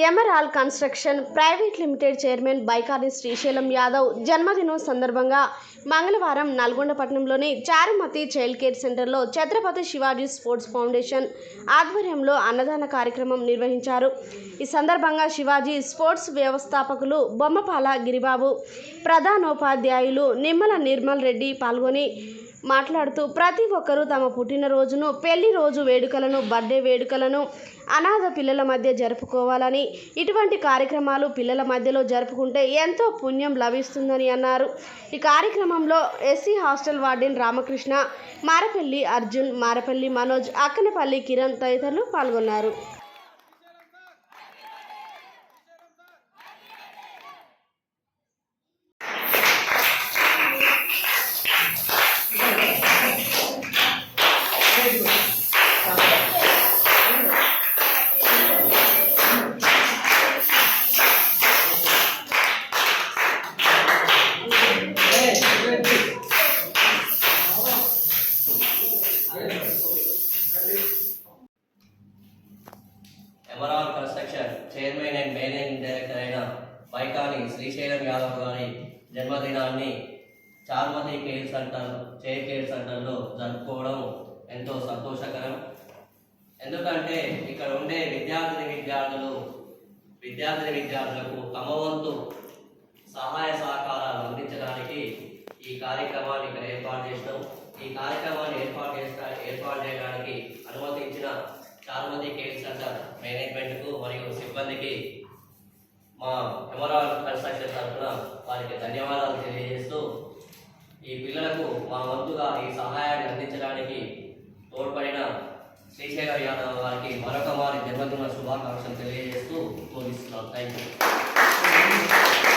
Emerald construction private limited chairman Baikani Srisailam Yadav జన్మదినం సందర్భంగా మంగళవారం నల్గొండ పట్టణంలోని చారుమతి చైల్డ్ కేర్ సెంటర్లో ఛత్రపతి శివాజీ స్పోర్ట్స్ ఫౌండేషన్ ఆధ్వర్యంలో అన్నదాన కార్యక్రమం నిర్వహించారు. ఈ సందర్భంగా శివాజీ స్పోర్ట్స్ వ్యవస్థాపకులు బొమ్మపాల గిరిబాబు, ప్రధానోపాధ్యాయులు నిమ్మల నిర్మల్ రెడ్డి పాల్గొని మాట్లాడుతూ ప్రతి ఒక్కరూ తమ పుట్టినరోజును, పెళ్లి రోజు వేడుకలను, బర్త్డే వేడుకలను అనాథ పిల్లల మధ్య జరుపుకోవాలని, ఇటువంటి కార్యక్రమాలు పిల్లల మధ్యలో జరుపుకుంటే ఎంతో పుణ్యం లభిస్తుందని అన్నారు. ఈ కార్యక్రమంలో SC hostel warden Ramakrishna, Marapalli Arjun, Marapalli Manoj, Akkanapalli Kiran తదితరులు పాల్గొన్నారు. Emerald construction chairman and managing director అయిన బైకాని శ్రీశైలం యాదవ్ గారి జన్మదినాన్ని చారుమతి చైల్డ్ కేర్ సెంటర్లో జరుపుకోవడం ఎంతో సంతోషకరం. ఎందుకంటే ఇక్కడ ఉండే విద్యార్థులకు తమ వంతు సహాయ సహకారాలు అందించడానికి ఈ కార్యక్రమాన్ని ఇక్కడ ఏర్పాటు చేసినాం. ఈ కార్యక్రమాన్ని ఏర్పాటు చేయడానికి అనుమతించిన చారుమతి కేర్ సెంటర్ మేనేజ్మెంట్కు మరియు సిబ్బందికి మా ఎమరాల్ కన్స్ట్రక్షన్ తరఫున వారికి ధన్యవాదాలు తెలియజేస్తూ, ఈ పిల్లలకు మా వంతుగా ఈ సహాయాన్ని అందించడానికి తోడ్పడిన శ్రీశైలం యాదవ్ గారికి మరొక వారి జన్మదిన శుభాకాంక్షలు తెలియజేస్తూ ముగిస్తున్నాం. Thank you.